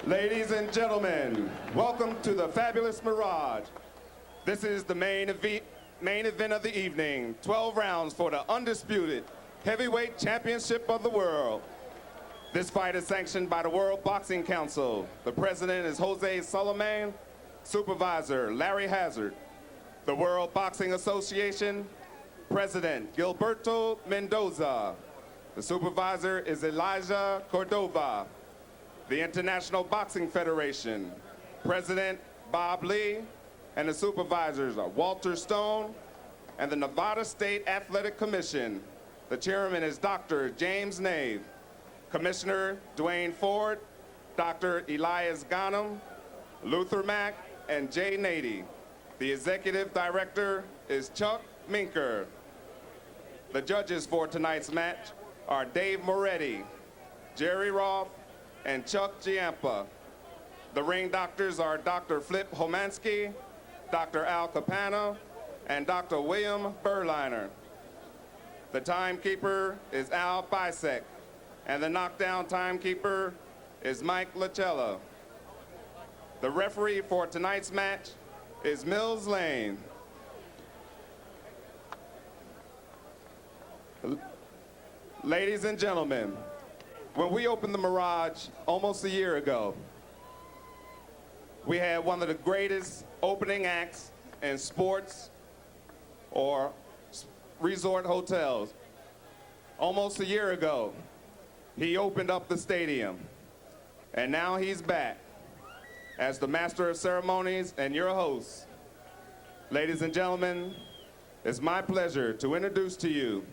Ladies and gentlemen, welcome to the fabulous Mirage. This is the main event of the evening. 12 rounds for the undisputed heavyweight championship of the world. This fight is sanctioned by the World Boxing Council. The president is Jose Solomon, supervisor Larry Hazard. The World Boxing Association, President Gilberto Mendoza. The supervisor is Elijah Cordova. The International Boxing Federation, President Bob Lee, and the supervisors are Walter Stone, and the Nevada State Athletic Commission. The chairman is Dr. James Nave. Commissioner Dwayne Ford, Dr. Elias Ghanem, Luther Mack, and Jay Nady. The executive director is Chuck Minker. The judges for tonight's match are Dave Moretti, Jerry Roth, and Chuck Giampa. The ring doctors are Dr. Flip Homansky, Dr. Al Capano, and Dr. William Berliner. The timekeeper is Al Bisek, and the knockdown timekeeper is Mike Lachella. The referee for tonight's match is Mills Lane. Ladies and gentlemen, when we opened the Mirage almost a year ago, we had one of the greatest opening acts in sports or resort hotels. Almost a year ago, he opened up the stadium, and now he's back as the master of ceremonies and your host. Ladies and gentlemen, it's my pleasure to introduce to you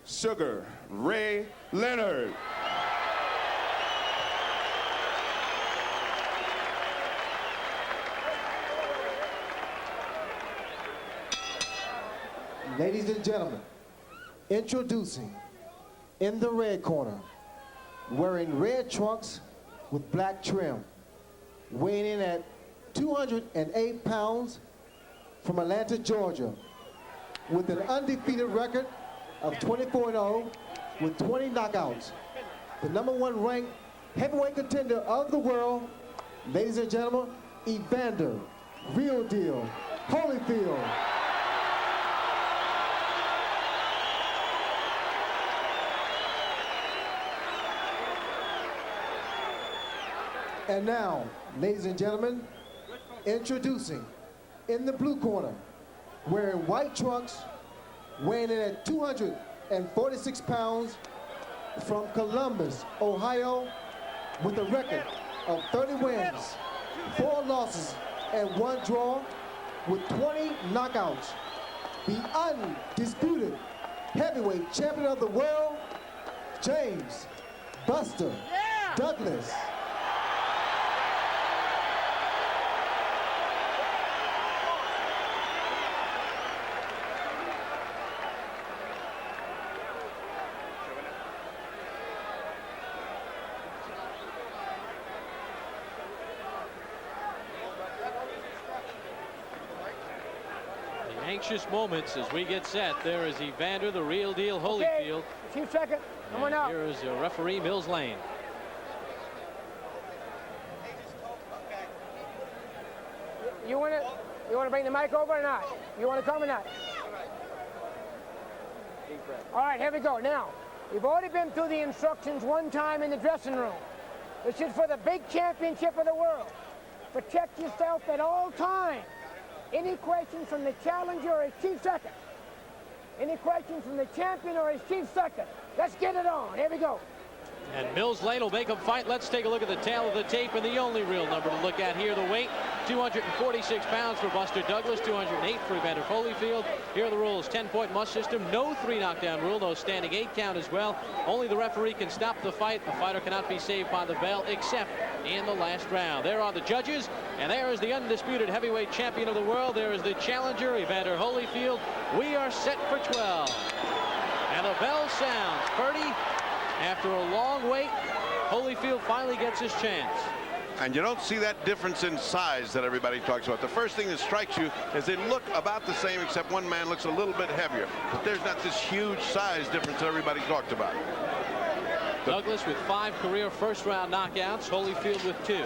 Sugar Ray Leonard. Ladies and gentlemen, introducing in the red corner, wearing red trunks with black trim, weighing in at 208 pounds from Atlanta, Georgia, with an undefeated record of 24-0 with 20 knockouts. The #1 ranked heavyweight contender of the world, ladies and gentlemen, Evander, Real Deal, Holyfield. And now, ladies and gentlemen, introducing in the blue corner, wearing white trunks, weighing in at 246 pounds, from Columbus, Ohio, with a record of 30 wins, 4 losses, and 1 draw, with 20 knockouts. The undisputed heavyweight champion of the world, James Buster Douglas. Anxious moments as we get set. There is Evander, the Real Deal, Holyfield. Okay, a few seconds. Come on out. Here is your referee, Mills Lane. You want to bring the mic over or not? You want to come or not? All right, here we go. Now, we've already been through the instructions one time in the dressing room. This is for the big championship of the world. Protect yourself at all times. Any questions from the challenger or his chief second? Any questions from the champion or his chief second? Let's get it on. Here we go. And Mills Lane will make him fight. Let's take a look at the tail of the tape, and the only real number to look at here, the weight, 246 pounds for Buster Douglas, 208 for Evander Holyfield. Here are the rules: 10-point must system, no 3 knockdown rule, no standing 8 count as well. Only the referee can stop the fight. The fighter cannot be saved by the bell except in the last round. There are the judges, and there is the undisputed heavyweight champion of the world. There is the challenger, Evander Holyfield. We are set for 12. And the bell sounds. Purdy, after a long wait, Holyfield finally gets his chance. And you don't see that difference in size that everybody talks about. The first thing that strikes you is they look about the same, except one man looks a little bit heavier. But there's not this huge size difference that everybody talked about. Douglas with 5 career first-round knockouts. Holyfield with 2.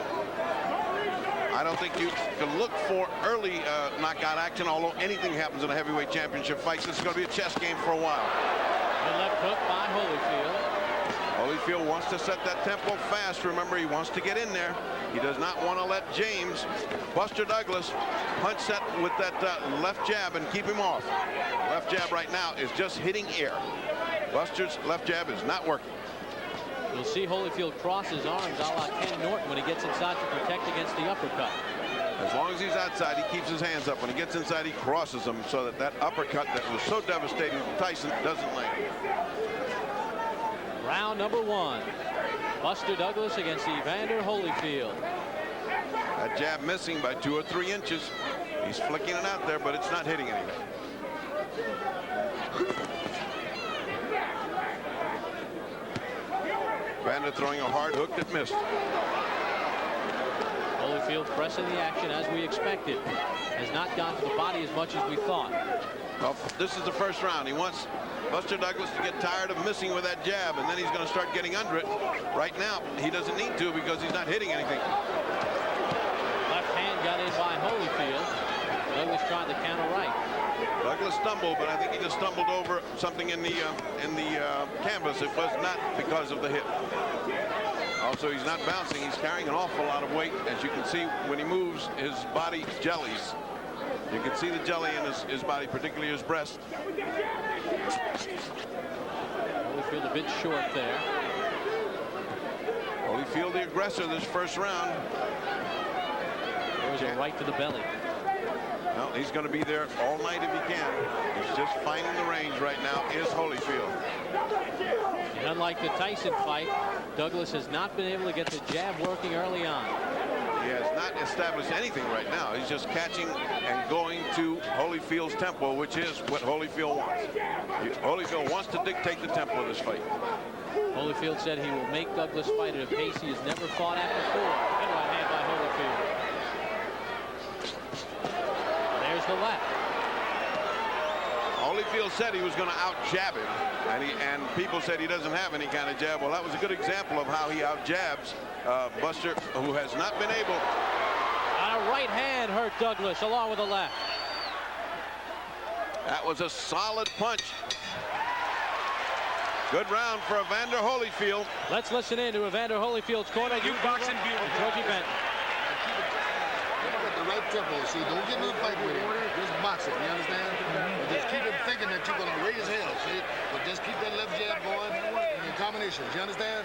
I don't think you can look for early knockout action, although anything happens in a heavyweight championship fight. This is going to be a chess game for a while. The left hook by Holyfield. Holyfield wants to set that tempo fast. Remember, he wants to get in there. He does not want to let James, Buster Douglas, punch that with that left jab and keep him off. Left jab right now is just hitting air. Buster's left jab is not working. You'll see Holyfield cross his arms a la Ken Norton when he gets inside to protect against the uppercut. As long as he's outside, he keeps his hands up. When he gets inside, he crosses them so that that uppercut that was so devastating to Tyson doesn't land. Round number 1. Buster Douglas against Evander Holyfield. That jab missing by 2 or 3 inches. He's flicking it out there, but it's not hitting anything. Evander throwing a hard hook that missed. Holyfield pressing the action as we expected. Has not gone to the body as much as we thought. Well, this is the first round. He wants Buster Douglas to get tired of missing with that jab, and then he's going to start getting under it. Right now, he doesn't need to because he's not hitting anything. Left hand got in by Holyfield. Douglas tried to counter right. Douglas stumbled, but I think he just stumbled over something in the canvas. It was not because of the hit. Also, he's not bouncing. He's carrying an awful lot of weight. As you can see, when he moves, his body jellies. You can see the jelly in his body, particularly his breast. Holyfield a bit short there. Holyfield the aggressor this first round. There's a right to the belly. Well, he's going to be there all night if he can. He's just finding the range right now is Holyfield. And unlike the Tyson fight, Douglas has not been able to get the jab working early on. He has not established anything right now. He's just catching and going to Holyfield's tempo, which is what Holyfield wants. Holyfield wants to dictate the tempo of this fight. Holyfield said he will make Douglas fight at a pace he has never fought at before. Good right hand by Holyfield. There's the left. Holyfield said he was going to out-jab him, and people said he doesn't have any kind of jab. Well, that was a good example of how he out-jabs Buster, who has not been able. A right hand hurt Douglas along with the left. That was a solid punch. Good round for Evander Holyfield. Let's listen in to Evander Holyfield's corner. You boxing beautiful. Georgie Benton. The right tempo. See, don't get in a fight with him. Just box it. You understand? Just keep him thinking that you're going to raise hell. See? But just keep that left jab going in your combinations. You understand?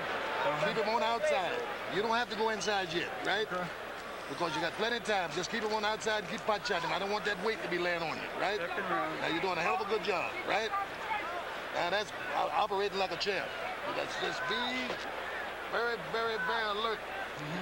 Keep him on the outside. You don't have to go inside yet, right? Because you got plenty of time. Just keep him on the outside and keep pot shotting him. I don't want that weight to be laying on you, right? Now you're doing a hell of a good job, right? Now that's operating like a champ. Let's just be very, very, very alert.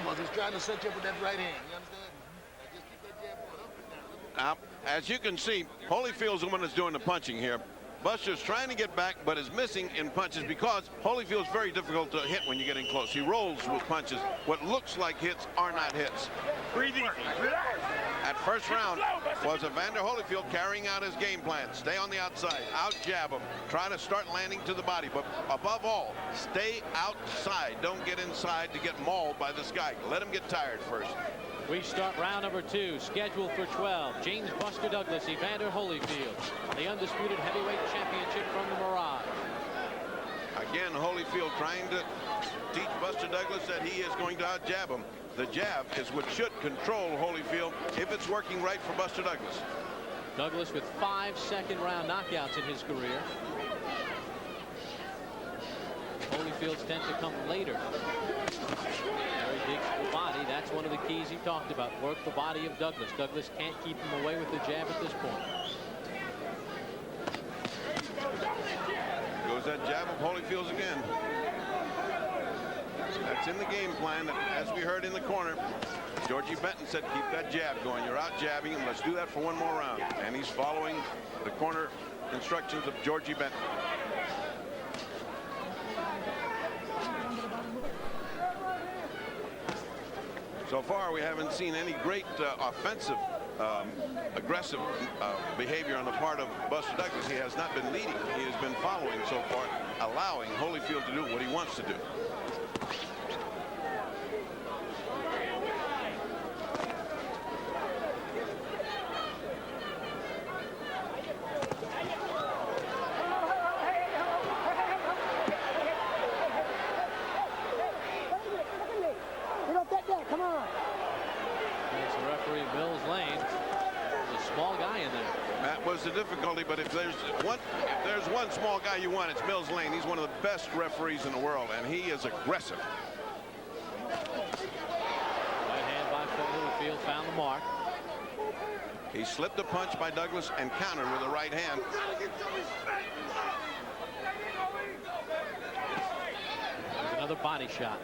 Because he's trying to set you up with that right hand. You understand? Now just keep that jab going up and down. As you can see, Holyfield's the one that's doing the punching here. Buster's trying to get back, but is missing in punches because Holyfield's very difficult to hit when you get in close. He rolls with punches. What looks like hits are not hits. Breathe easy. Relax. At first round was Evander Holyfield carrying out his game plan. Stay on the outside, out jab him, try to start landing to the body, but above all, stay outside. Don't get inside to get mauled by this guy. Let him get tired first. We start round number 2, scheduled for 12. James Buster Douglas, Evander Holyfield, the undisputed heavyweight championship from the Mirage. Again, Holyfield trying to teach Buster Douglas that he is going to out-jab him. The jab is what should control Holyfield if it's working right for Buster Douglas. Douglas with 5 second-round knockouts in his career. Holyfield's tend to come later. Very big body. That's one of the keys he talked about. Work the body of Douglas. Douglas can't keep him away with the jab at this point. Goes that jab of Holyfield's again. That's in the game plan. As we heard in the corner, Georgie Benton said, keep that jab going. You're out jabbing him. Let's do that for one more round. And he's following the corner instructions of Georgie Benton. So far, we haven't seen any great offensive aggressive behavior on the part of Buster Douglas. He has not been leading. He has been following so far, allowing Holyfield to do what he wants to do. The difficulty, but if there's one small guy you want, it's Mills Lane. He's one of the best referees in the world, and he is aggressive. Right hand by Holyfield found the mark. He slipped a punch by Douglas and countered with a right hand. There's another body shot.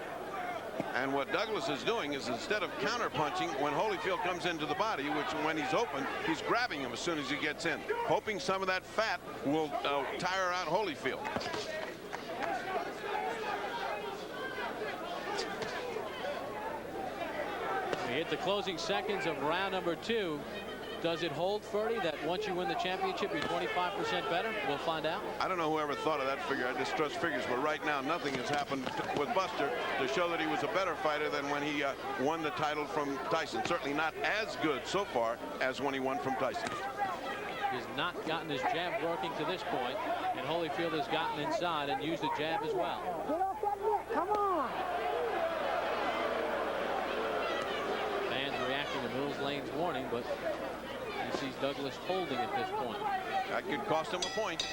And what Douglas is doing is, instead of counter punching when Holyfield comes into the body, which when he's open, he's grabbing him as soon as he gets in, hoping some of that fat will tire out Holyfield. We hit the closing seconds of round number 2. Does it hold, Ferdy, that once you win the championship, you're 25% better? We'll find out. I don't know whoever thought of that figure. I just trust figures. But right now, nothing has happened with Buster to show that he was a better fighter than when he won the title from Tyson. Certainly not as good so far as when he won from Tyson. He's not gotten his jab working to this point, and Holyfield has gotten inside and used the jab as well. Get off that net. Come on. Fans reacting to Mills Lane's warning, but he sees Douglas holding at this point. That could cost him a point.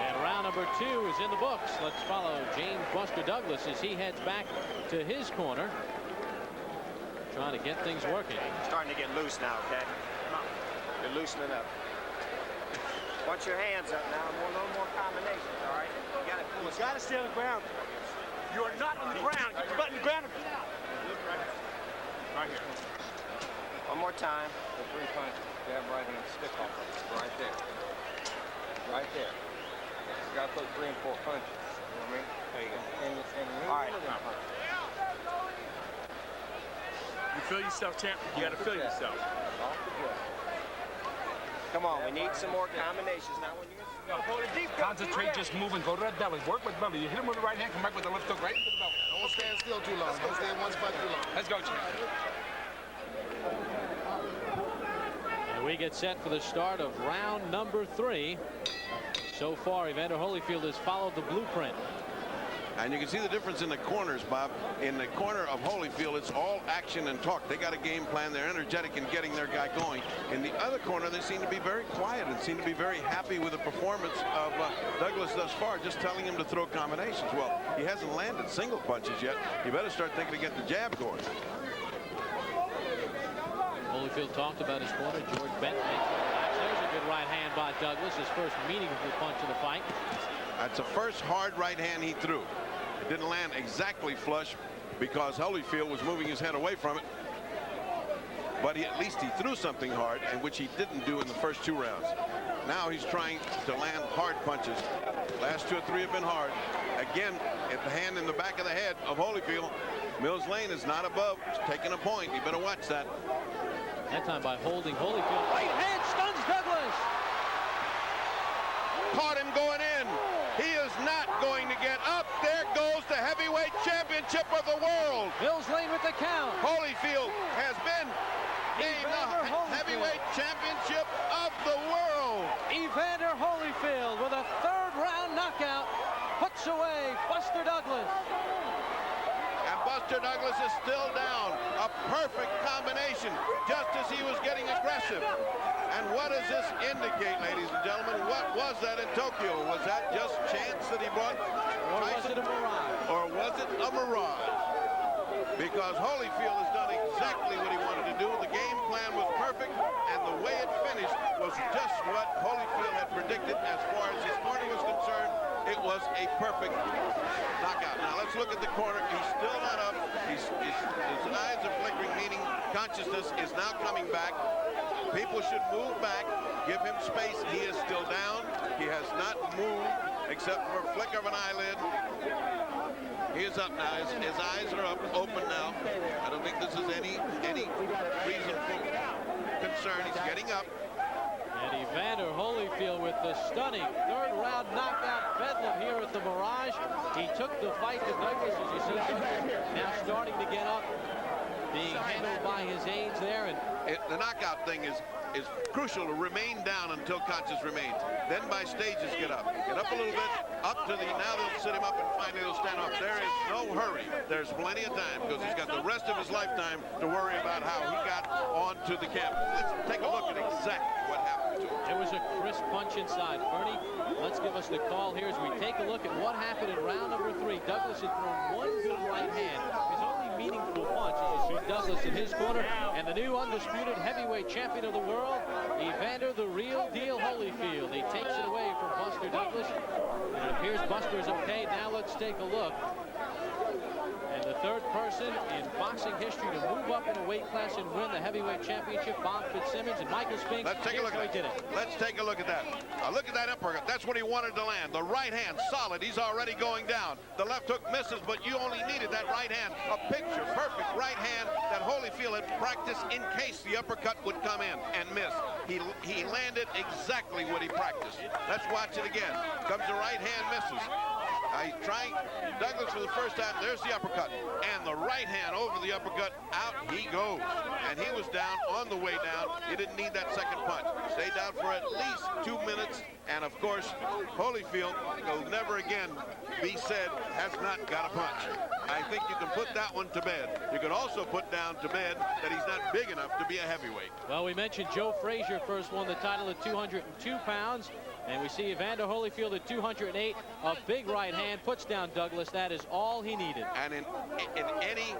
And round number 2 is in the books. Let's follow James Buster Douglas as he heads back to his corner, trying to get things working. Starting to get loose now, okay? Come on. You're loosening up. Want your hands up now. No more combinations, all right? You gotta stay on the ground. You are not on the ground. Get your butt in the ground. Right here. One more time. The 3 punches. Jab, right hand, stick off. Right there. Right there. You got to put 3 and 4 punches. You know what I mean? There you go. And all right. You feel yourself, champ? You got to feel yourself. Off the breath. Come on, we need some more combinations now. When you Concentrate, just move and go to that belly. Work with belly. You hit him with the right hand, come back with the left hook right into the belly. Don't stand still too long. Don't stay in one spot too long. Let's go, champ. And we get set for the start of round number 3. So far, Evander Holyfield has followed the blueprint. And you can see the difference in the corners, Bob. In the corner of Holyfield, it's all action and talk. They got a game plan. They're energetic in getting their guy going. In the other corner, they seem to be very quiet and seem to be very happy with the performance of Douglas thus far, just telling him to throw combinations. Well, he hasn't landed single punches yet. You better start thinking to get the jab going. Holyfield talked about his corner. George Benton makes the relax. There's a good right hand by Douglas, his first meaningful punch of the fight. That's the first hard right hand he threw. It didn't land exactly flush because Holyfield was moving his head away from it. But at least he threw something hard, and which he didn't do in the first 2 rounds. Now he's trying to land hard punches. Last 2 or 3 have been hard. Again, at the hand in the back of the head of Holyfield. Mills Lane is not above. He's taking a point. You better watch that. That time by holding Holyfield. Right hand stuns Douglas. Caught him going in. He is not going to get up. There goes the heavyweight championship of the world. Mills Lane with the count. Holyfield has been named the heavyweight championship of the world. Evander Holyfield with a 3rd round knockout puts away Buster Douglas. And Buster Douglas is still down. A perfect combination, just as he was getting aggressive. And what does this indicate, ladies and gentlemen? What was that in Tokyo? Was that just chance that he brought Tyson? Was it a mirage? Or was it a mirage? Because Holyfield has done exactly what he wanted to do. The game plan was perfect, and the way it finished was just what Holyfield had predicted as far as his corner was concerned. It was a perfect knockout. Now let's look at the corner. He's still not up. His eyes are flickering, meaning consciousness is now coming back. People should move back, give him space. He is still down. He has not moved except for a flick of an eyelid. He is up now. His eyes are up, open now. I don't think this is any reason for concern. He's Evander Holyfield with the stunning third round knockout bedlam here at the Mirage. He took the fight to Douglas, as you see. Now starting to get up, being handled by his aides there. And the knockout thing is crucial to remain down until conscious remains. Then by stages get up a little bit, up to the, now they'll sit him up and finally they'll stand up. There is no hurry. There's plenty of time because he's got the rest of his lifetime to worry about how he got onto the canvas. Let's take a look at exactly what happened to him. It was a crisp punch inside. Bernie, let's give us the call here as we take a look at what happened in round number 3. Douglas had thrown one good right hand. His only meaningful punch, as you see Douglas in his corner, and the new undisputed heavyweight champion of the world, Evander the Real Deal Holyfield. He takes it away from Buster Douglas. And it appears Buster's okay. Now let's take a look. And the third person in boxing history to move up in a weight class and win the heavyweight championship, Bob Fitzsimmons, and Michael Spinks. Let's take a look at it. Let's take a look at that. Look at that uppercut. That's what he wanted to land. The right hand, solid. He's already going down. The left hook misses, but you only needed that right hand. A picture perfect right hand that Holyfield had practiced in case the uppercut would come in and miss. He landed exactly what he practiced. Let's watch it again. Comes the right hand, misses. He's trying Douglas for the first time. There's the uppercut. And the right hand over the uppercut. Out he goes. And he was down on the way down. He didn't need that second punch. Stayed down for at least 2 minutes. And of course, Holyfield will never again be said has not got a punch. I think you can put that one to bed. You can also put down to bed that he's not big enough to be a heavyweight. Well, we mentioned Joe Frazier first won the title at 202 pounds. And we see Evander Holyfield at 208. A big right hand puts down Douglas. That is all he needed. And in any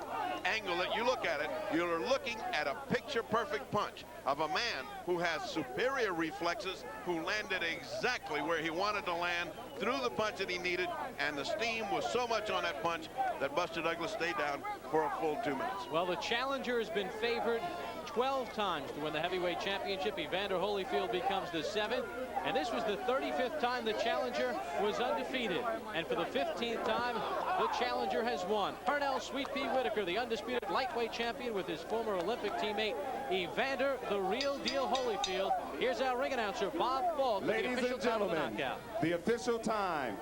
angle that you look at it, you're looking at a picture-perfect punch of a man who has superior reflexes, who landed exactly where he wanted to land, threw the punch that he needed, and the steam was so much on that punch that Buster Douglas stayed down for a full 2 minutes. Well, the challenger has been favored 12 times to win the heavyweight championship. Evander Holyfield becomes the 7th. And this was the 35th time the challenger was undefeated. And for the 15th time, the challenger has won. Parnell Sweet Pea Whitaker, the undisputed lightweight champion with his former Olympic teammate, Evander the Real Deal Holyfield. Here's our ring announcer, Bob Falk. Ladies and gentlemen, the official time,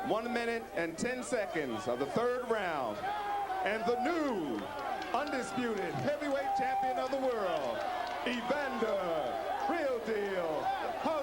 1 minute and 10 seconds of the third round. And the new undisputed heavyweight champion of the world, Evander Real Deal Holyfield.